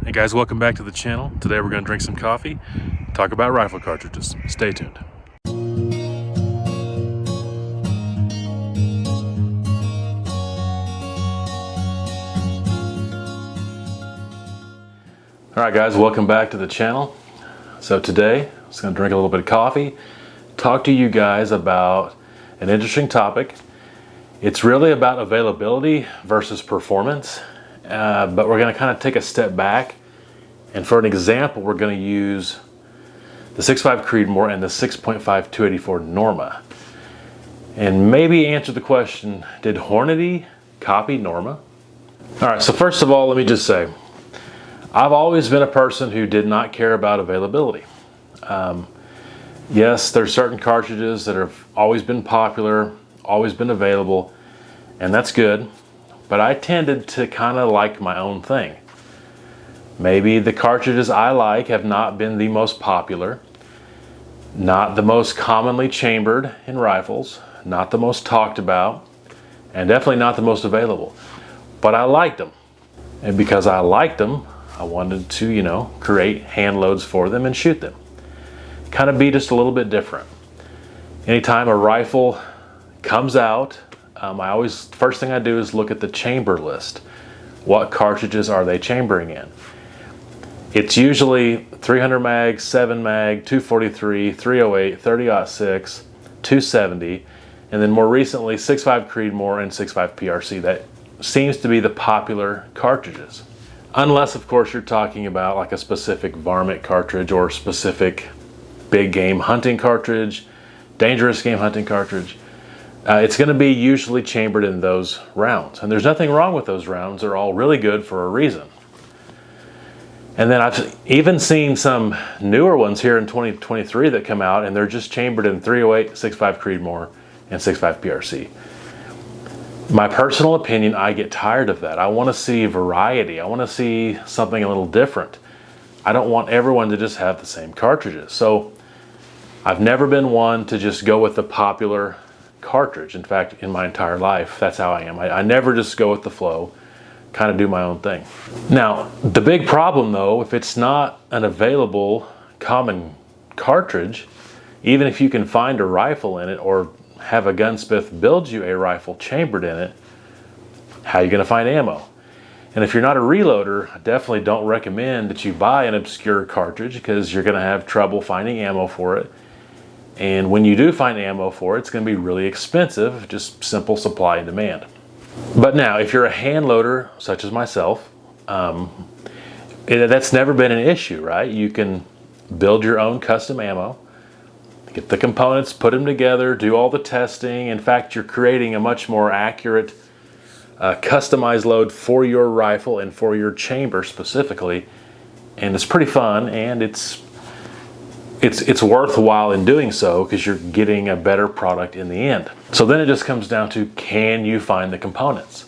Hey guys, welcome back to the channel. Today we're going to drink some coffee, talk about rifle cartridges. Stay tuned. Alright guys, welcome back to the channel. So today, I'm just going to drink a little bit of coffee, talk to you guys about an interesting topic. It's really about availability versus performance, but we're going to kind of take a step back. And for an example, we're going to use the 6.5 Creedmoor and the 6.5 284 Norma. And maybe answer the question, did Hornady copy Norma? Alright, so first of all, let me just say, I've always been a person who did not care about availability. Yes, there's certain cartridges that have always been popular, always been available, and that's good. But I tended to kind of like my own thing. Maybe the cartridges I like have not been the most popular, not the most commonly chambered in rifles, not the most talked about, and definitely not the most available. But I liked them. And because I liked them, I wanted to, create hand loads for them and shoot them. Kind of be just a little bit different. Anytime a rifle comes out, first thing I do is look at the chamber list. What cartridges are they chambering in? It's usually 300 mag, 7 mag, 243, 308, 30-06, 270, and then more recently 6.5 Creedmoor and 6.5 PRC. That seems to be the popular cartridges. Unless, of course, you're talking about like a specific varmint cartridge or specific big game hunting cartridge, dangerous game hunting cartridge. It's going to be usually chambered in those rounds. And there's nothing wrong with those rounds. They're all really good for a reason. And then I've even seen some newer ones here in 2023 that come out and they're just chambered in 308, 6.5 Creedmoor, and 6.5 PRC. My personal opinion, I get tired of that. I want to see variety. I want to see something a little different. I don't want everyone to just have the same cartridges. So I've never been one to just go with the popular cartridge. In fact, in my entire life, that's how I am. I never just go with the flow. Kind of do my own thing. Now, the big problem though, if it's not an available common cartridge, even if you can find a rifle in it or have a gunsmith build you a rifle chambered in it, how are you going to find ammo? And if you're not a reloader, I definitely don't recommend that you buy an obscure cartridge because you're going to have trouble finding ammo for it. And when you do find ammo for it, it's going to be really expensive, just simple supply and demand. But now, if you're a hand loader, such as myself, that's never been an issue, right? You can build your own custom ammo, get the components, put them together, do all the testing. In fact, you're creating a much more accurate, customized load for your rifle and for your chamber specifically. And it's pretty fun, and it's worthwhile in doing so because you're getting a better product in the end. So then it just comes down to, can you find the components?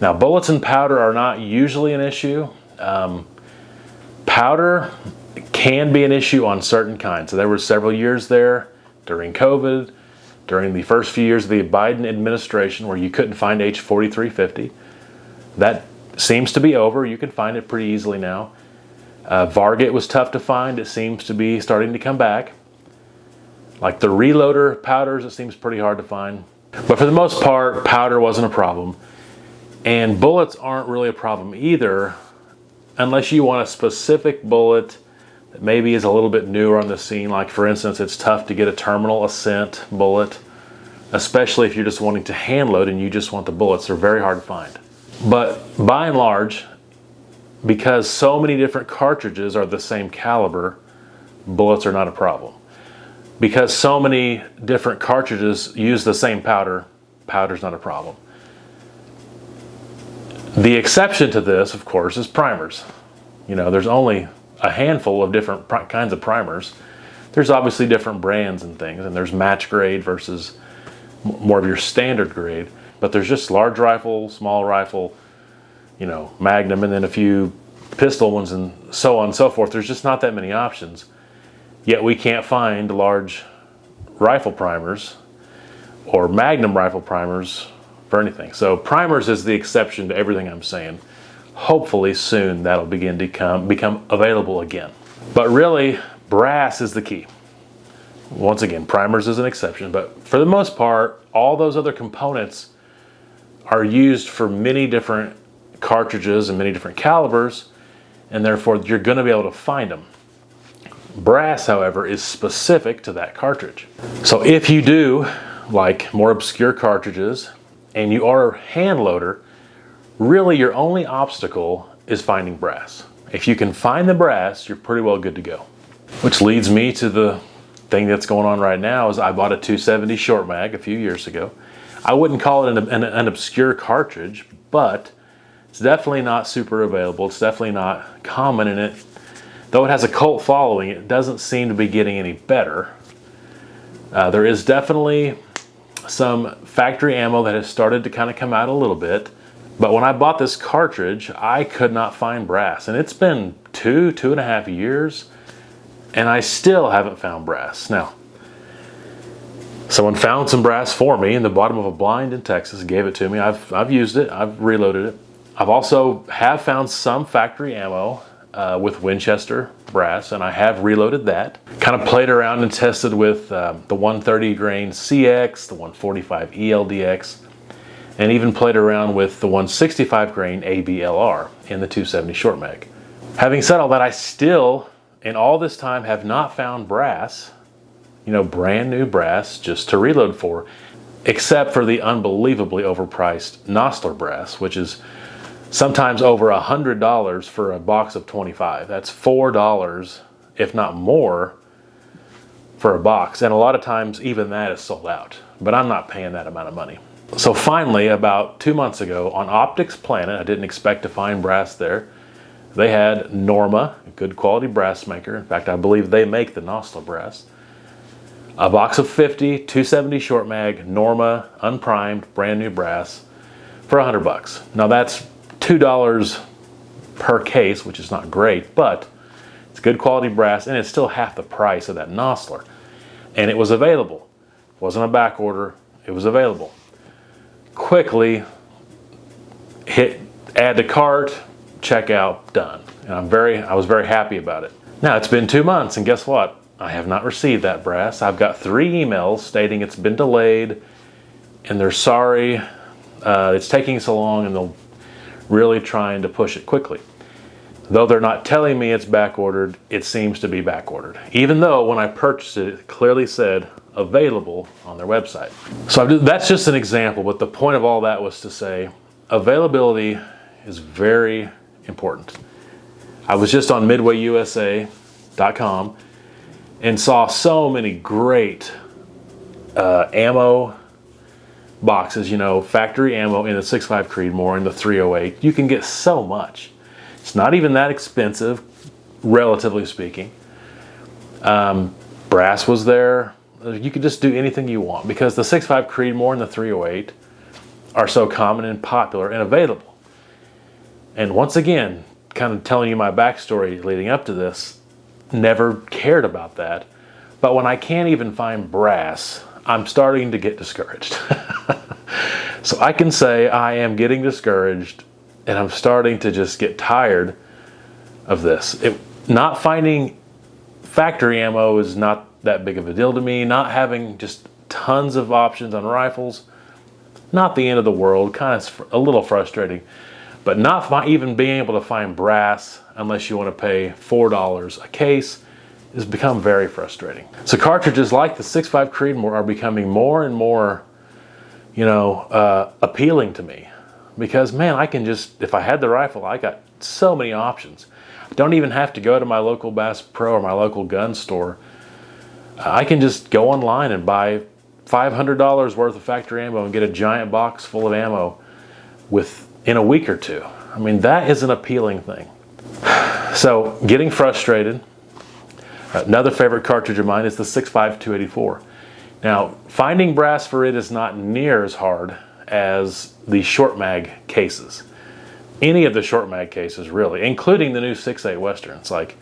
Now, bullets and powder are not usually an issue. Powder can be an issue on certain kinds. So there were several years there during COVID, during the first few years of the Biden administration where you couldn't find H4350. That seems to be over. You can find it pretty easily now. Varget was tough to find. It seems to be starting to come back. Like the reloader powders, it seems pretty hard to find. But for the most part, powder wasn't a problem. And bullets aren't really a problem either, unless you want a specific bullet that maybe is a little bit newer on the scene. Like for instance, it's tough to get a terminal ascent bullet, especially if you're just wanting to hand load and you just want the bullets. They're very hard to find. But by and large, because so many different cartridges are the same caliber, bullets are not a problem. Because so many different cartridges use the same powder, powder's not a problem. The exception to this, of course, is primers. There's only a handful of different kinds of primers. There's obviously different brands and things, and there's match grade versus more of your standard grade. But there's just large rifle, small rifle, Magnum, and then a few pistol ones and so on and so forth. There's just not that many options. Yet we can't find large rifle primers or Magnum rifle primers for anything. So primers is the exception to everything I'm saying. hopefully soon that'll begin to become available again. But really, brass is the key. Once again, primers is an exception, but for the most part, all those other components are used for many different cartridges and many different calibers, and therefore you're going to be able to find them. Brass, however, is specific to that cartridge. So if you do like more obscure cartridges and you are a hand loader, really your only obstacle is finding brass. If you can find the brass, you're pretty well good to go. Which leads me to the thing that's going on right now is I bought a 270 short mag a few years ago. I wouldn't call it an obscure cartridge, but it's definitely not super available. It's definitely not common in it. Though it has a cult following, it doesn't seem to be getting any better. There is definitely some factory ammo that has started to kind of come out a little bit. But when I bought this cartridge, I could not find brass. And it's been 2.5 years, and I still haven't found brass. Now, someone found some brass for me in the bottom of a blind in Texas, gave it to me. I've used it, I've reloaded it. I've also found some factory ammo with Winchester brass, and I have reloaded that. Kind of played around and tested with the 130 grain CX, the 145 ELDX, and even played around with the 165 grain ABLR in the 270 short mag. Having said all that, I still, in all this time, have not found brass, you know, brand new brass just to reload for, except for the unbelievably overpriced Nosler brass, which is sometimes over $100 for a box of 25. That's $4, if not more, for a box. And a lot of times even that is sold out, but I'm not paying that amount of money. So finally, about 2 months ago on Optics Planet, I didn't expect to find brass there. They had Norma, a good quality brass maker. In fact, I believe they make the Nosler brass. A box of 50, 270 short mag, Norma, unprimed, brand new brass for $100. Now that's $2 per case, which is not great, but it's good quality brass and it's still half the price of that Nosler. And it was available. It wasn't a back order, it was available. Quickly hit add to cart, checkout, done. And I was very happy about it. Now it's been 2 months and guess what? I have not received that brass. I've got 3 emails stating it's been delayed and they're sorry it's taking so long and they'll really trying to push it quickly. Though they're not telling me it's back ordered, it seems to be back ordered. Even though when I purchased it, it clearly said available on their website. So that's just an example, but the point of all that was to say availability is very important. I was just on MidwayUSA.com and saw so many great ammo boxes, you know, factory ammo in the 6.5 Creedmoor and the 308. You can get so much. It's not even that expensive, relatively speaking. Brass was there. You could just do anything you want because the 6.5 Creedmoor and the 308 are so common and popular and available. And once again, kind of telling you my backstory leading up to this, never cared about that. But when I can't even find brass, I'm starting to get discouraged. So I can say I am getting discouraged and I'm starting to just get tired of this. Not finding factory ammo is not that big of a deal to me. Not having just tons of options on rifles, not the end of the world, kind of a little frustrating. But not even being able to find brass unless you want to pay $4 a case has become very frustrating. So cartridges like the 6.5 Creedmoor are becoming more and more, you know, appealing to me. Because man, I can just, if I had the rifle, I got so many options. I don't even have to go to my local Bass Pro or my local gun store. I can just go online and buy $500 worth of factory ammo and get a giant box full of ammo in a week or two. I mean, that is an appealing thing. So getting frustrated. Another favorite cartridge of mine is the 6.5 284. Now, finding brass for it is not near as hard as the short mag cases. Any of the short mag cases, really, including the new 6.8 Western. It's like,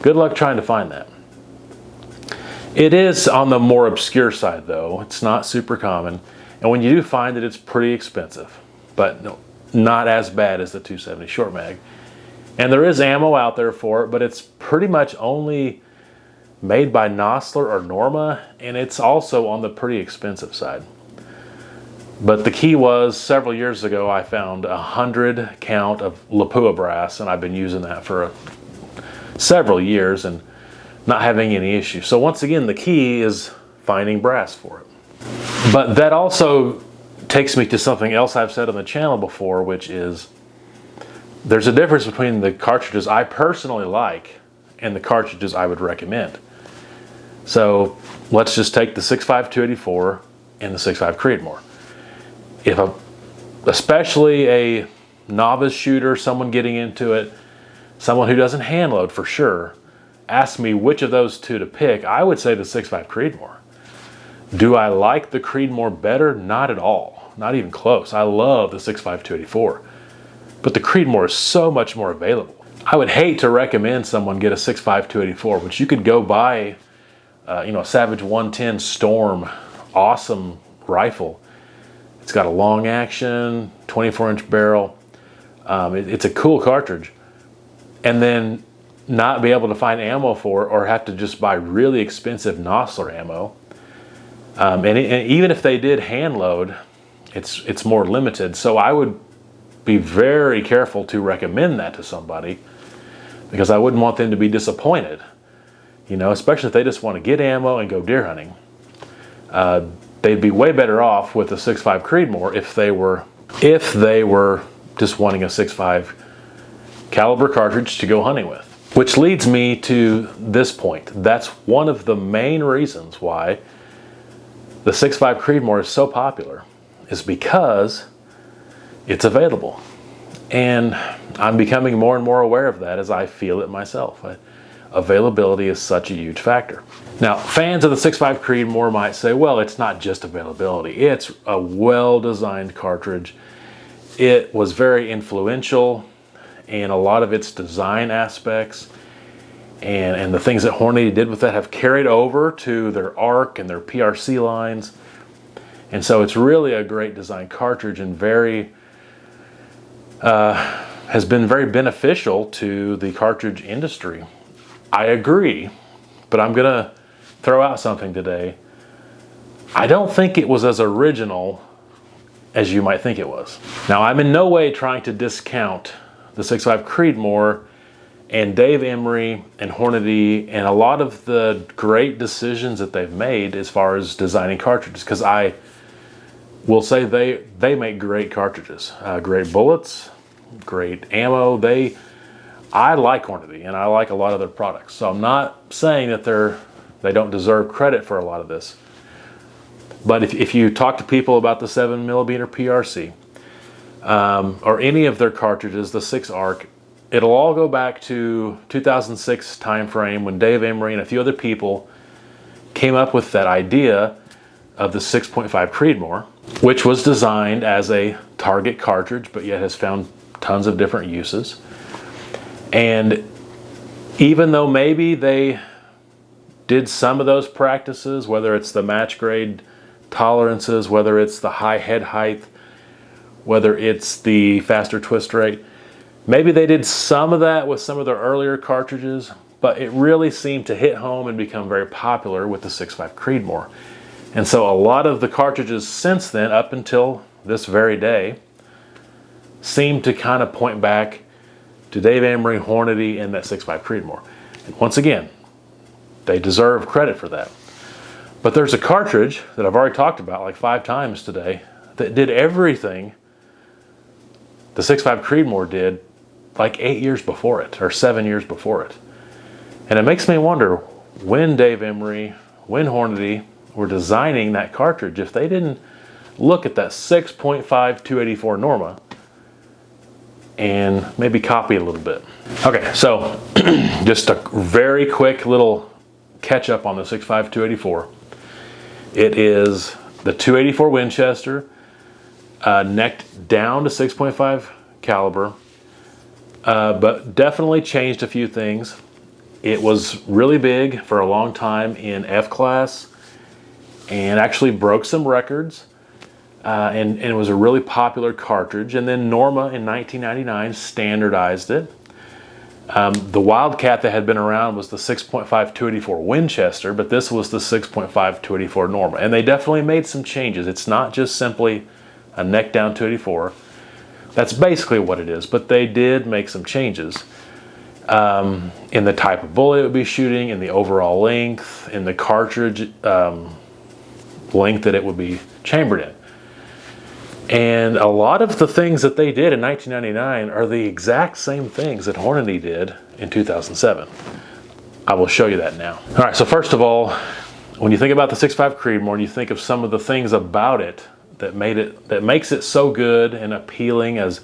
good luck trying to find that. It is on the more obscure side, though. It's not super common. And when you do find it, it's pretty expensive. But no, not as bad as the 270 short mag. And there is ammo out there for it, but it's pretty much only made by Nosler or Norma, and it's also on the pretty expensive side. But the key was, several years ago, I found 100 count of Lapua brass, and I've been using that for several years and not having any issues. So once again, the key is finding brass for it. But that also takes me to something else I've said on the channel before, which is there's a difference between the cartridges I personally like and the cartridges I would recommend. So let's just take the 6.5 284 and the 6.5 Creedmoor. If especially a novice shooter, someone getting into it, someone who doesn't hand load for sure, ask me which of those two to pick, I would say the 6.5 Creedmoor. Do I like the Creedmoor better? Not at all. Not even close. I love the 6.5 284. But the Creedmoor is so much more available. I would hate to recommend someone get a 6.5 284, which you could go buy a Savage 110 Storm, awesome rifle. It's got a long action, 24-inch barrel. It's a cool cartridge. And then not be able to find ammo for it, or have to just buy really expensive Nosler ammo. And even if they did hand load, it's more limited. So I would be very careful to recommend that to somebody, because I wouldn't want them to be disappointed. Especially if they just want to get ammo and go deer hunting. They'd be way better off with a 6.5 Creedmoor if they were just wanting a 6.5 caliber cartridge to go hunting with. Which leads me to this point. That's one of the main reasons why the 6.5 Creedmoor is so popular, is because it's available. And I'm becoming more and more aware of that as I feel it myself. Availability is such a huge factor. Now, fans of the 6.5 Creedmoor might say, well, it's not just availability. It's a well-designed cartridge. It was very influential in a lot of its design aspects. And the things that Hornady did with that have carried over to their ARC and their PRC lines. And so it's really a great design cartridge, and has been very beneficial to the cartridge industry. I agree, but I'm gonna throw out something today. I don't think it was as original as you might think it was. Now, I'm in no way trying to discount the 6.5 Creedmoor and Dave Emery and Hornady and a lot of the great decisions that they've made as far as designing cartridges, because I will say they make great cartridges, great bullets, great ammo. I like Hornady, and I like a lot of their products. So I'm not saying that they don't deserve credit for a lot of this. But if you talk to people about the 7mm PRC, or any of their cartridges, the 6 ARC, it'll all go back to 2006 timeframe when Dave Emery and a few other people came up with that idea of the 6.5 Creedmoor, which was designed as a target cartridge, but yet has found tons of different uses. And even though maybe they did some of those practices, whether it's the match grade tolerances, whether it's the high head height, whether it's the faster twist rate, maybe they did some of that with some of their earlier cartridges, but it really seemed to hit home and become very popular with the 6.5 Creedmoor. And so a lot of the cartridges since then, up until this very day, seem to kind of point back to Dave Emery, Hornady, and that 6.5 Creedmoor. And once again, they deserve credit for that. But there's a cartridge that I've already talked about like 5 times today that did everything the 6.5 Creedmoor did like 8 years before it, or 7 years before it. And it makes me wonder when Dave Emery, when Hornady were designing that cartridge, if they didn't look at that 6.5 284 Norma and maybe copy a little bit. Okay, so just a very quick little catch up on the 6.5 284. It is the 284 Winchester, necked down to 6.5 caliber, but definitely changed a few things. It was really big for a long time in F class and actually broke some records. and it was a really popular cartridge. And then Norma in 1999 standardized it. The Wildcat that had been around was the 6.5 284 Winchester, but this was the 6.5 284 Norma. And they definitely made some changes. It's not just simply a neck down 284. That's basically what it is, but they did make some changes in the type of bullet it would be shooting, in the overall length, in the cartridge length that it would be chambered in. And a lot of the things that they did in 1999 are the exact same things that Hornady did in 2007. I will show you that now. All right, so first of all, when you think about the 6.5 Creedmoor, you think of some of the things about it that makes it so good and appealing, as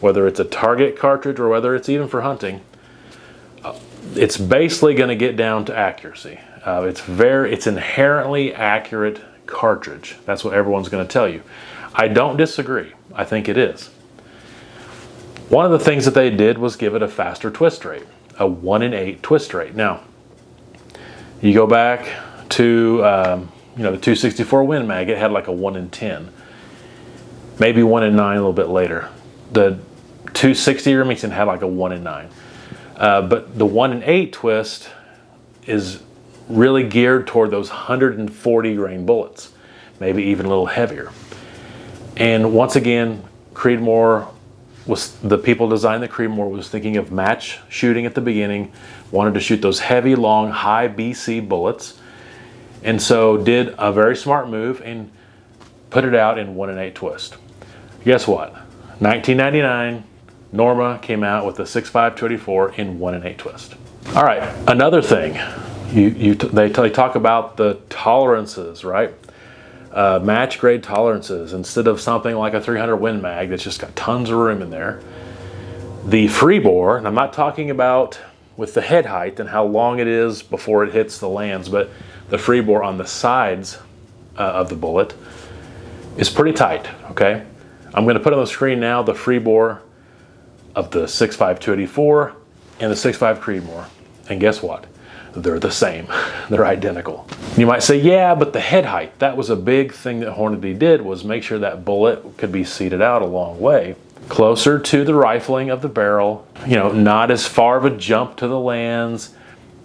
whether it's a target cartridge or whether it's even for hunting. It's basically going to get down to accuracy. It's inherently accurate cartridge. That's what everyone's going to tell you. I don't disagree. I think it is. One of the things that they did was give it a faster twist rate, a 1 in 8 twist rate. Now, you go back to the 264 Win Mag, it had like a 1 in 10, maybe 1 in 9 a little bit later. The 260 Remington had like a 1 in 9, but the 1 in 8 twist is really geared toward those 140 grain bullets, maybe even a little heavier. And once again, Creedmoor the people designing the Creedmoor was thinking of match shooting at the beginning, wanted to shoot those heavy, long, high BC bullets, and so did a very smart move and put it out in 1 in 8 twist. Guess what? 1999, Norma came out with the 6.5 284 in 1 in 8 twist. All right, another thing, they talk about the tolerances, right? Match grade tolerances. Instead of something like a 300 Win Mag that's just got tons of room in there, the free bore, and I'm not talking about with the head height and how long it is before it hits the lands, but the free bore on the sides of the bullet is pretty tight, okay? I'm going to put on the screen now the free bore of the 6.5 284 and the 6.5 Creedmoor, and guess what? They're the same. They're identical. You might say, yeah, but the head height, that was a big thing that Hornady did, was make sure that bullet could be seated out a long way, closer to the rifling of the barrel, not as far of a jump to the lands.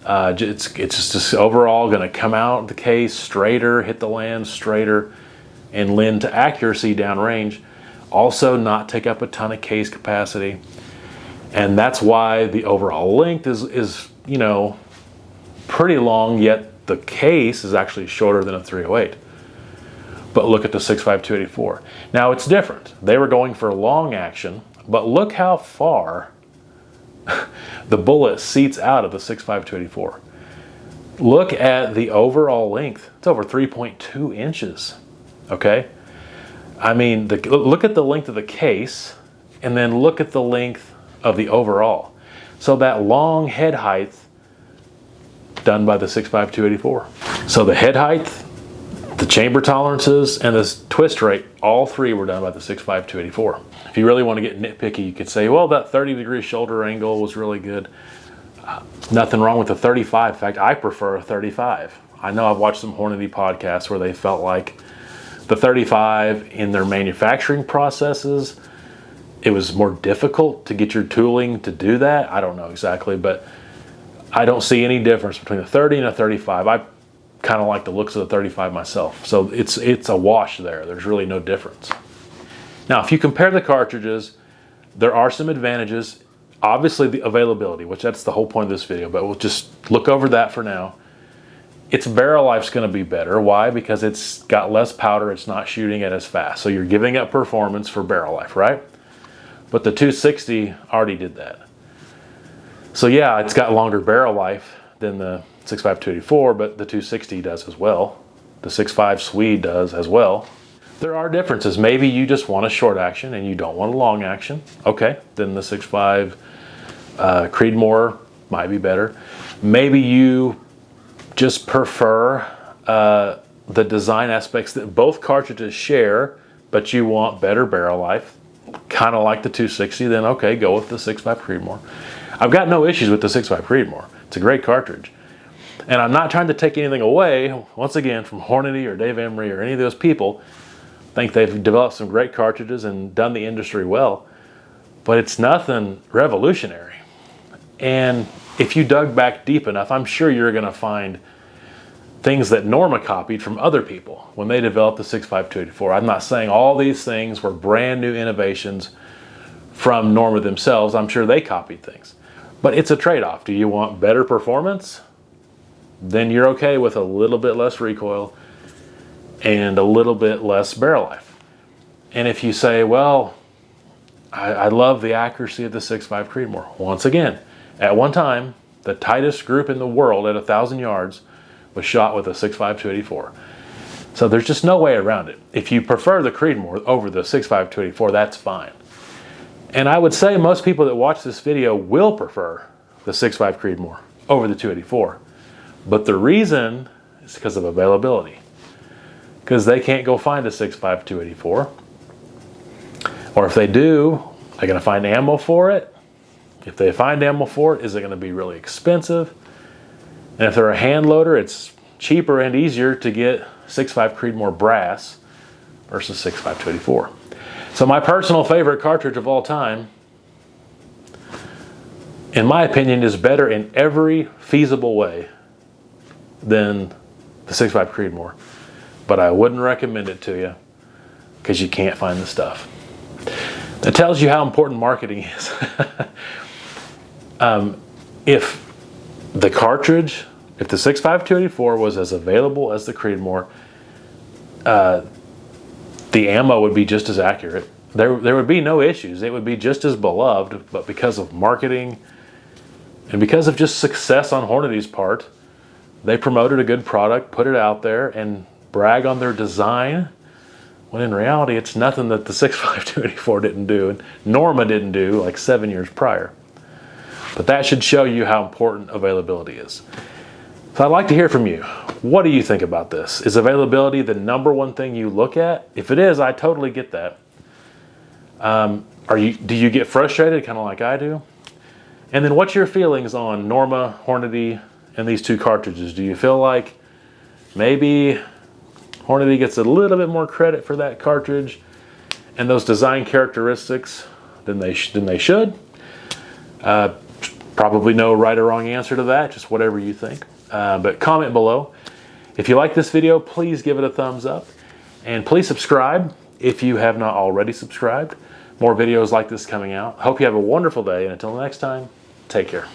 It's just overall going to come out the case straighter, hit the lands straighter, and lend to accuracy downrange. Also not take up a ton of case capacity. And that's why the overall length is pretty long, yet the case is actually shorter than a 308. But look at the 6.5 284. Now it's different. They were going for long action, but look how far the bullet seats out of the 6.5 284. Look at the overall length. It's over 3.2 inches, okay? I mean, look at the length of the case, and then look at the length of the overall. So that long head height done by the 6.5 284. So the head height, the chamber tolerances, and the twist rate, all three were done by the 6.5 284. If you really want to get nitpicky, you could say, well, that 30-degree shoulder angle was really good. Nothing wrong with the 35. In fact, I prefer a 35. I know I've watched some Hornady podcasts where they felt like the 35 in their manufacturing processes, it was more difficult to get your tooling to do that. I don't know exactly, but I don't see any difference between a 30 and a 35. I kind of like the looks of the 35 myself. So it's a wash there. There's really no difference. Now, if you compare the cartridges, there are some advantages. Obviously, the availability, which that's the whole point of this video, but we'll just look over that for now. Its barrel life's going to be better. Why? Because it's got less powder. It's not shooting it as fast. So you're giving up performance for barrel life, right? But the 260 already did that. So yeah, it's got longer barrel life than the 6.5 284, but the 260 does as well. The 6.5 Swede does as well. There are differences. Maybe you just want a short action and you don't want a long action. Okay, then the 6.5 Creedmoor might be better. Maybe you just prefer the design aspects that both cartridges share, but you want better barrel life, kind of like the 260, then okay, go with the 6.5 Creedmoor. I've got no issues with the 6.5 Creedmoor. It's a great cartridge. And I'm not trying to take anything away, once again, from Hornady or Dave Emery or any of those people, think they've developed some great cartridges and done the industry well, but it's nothing revolutionary. And if you dug back deep enough, I'm sure you're going to find things that Norma copied from other people when they developed the 65284. I'm not saying all these things were brand new innovations from Norma themselves. I'm sure they copied things. But it's a trade-off. Do you want better performance? Then you're okay with a little bit less recoil and a little bit less barrel life. And if you say, well, I love the accuracy of the 6.5 Creedmoor. Once again, at one time, the tightest group in the world at 1,000 yards was shot with a 6.5 284. So there's just no way around it. If you prefer the Creedmoor over the 6.5 284, that's fine. And I would say most people that watch this video will prefer the 6.5 Creedmoor over the 284. But the reason is because of availability. Because they can't go find a 6.5 284. Or if they do, they're going to find ammo for it. If they find ammo for it, is it going to be really expensive? And if they're a hand loader, it's cheaper and easier to get 6.5 Creedmoor brass versus 6.5 284. So my personal favorite cartridge of all time, in my opinion, is better in every feasible way than the 6.5 Creedmoor. But I wouldn't recommend it to you because you can't find the stuff. That tells you how important marketing is. If the cartridge, if the 6.5 284 was as available as the Creedmoor, the ammo would be just as accurate. There would be no issues. It would be just as beloved, but because of marketing and because of just success on Hornady's part, they promoted a good product, put it out there, and brag on their design, when in reality it's nothing that the 6.5 284 didn't do and Norma didn't do like 7 years prior. But that should show you how important availability is. So I'd like to hear from you. What do you think about this? Is availability the #1 thing you look at? If it is, I totally get that. Do you get frustrated, kind of like I do? And then what's your feelings on Norma, Hornady, and these two cartridges? Do you feel like maybe Hornady gets a little bit more credit for that cartridge and those design characteristics than they should? Probably no right or wrong answer to that, just whatever you think. But comment below. If you like this video, please give it a thumbs up. And please subscribe if you have not already subscribed. More videos like this coming out. Hope you have a wonderful day, and until next time, take care.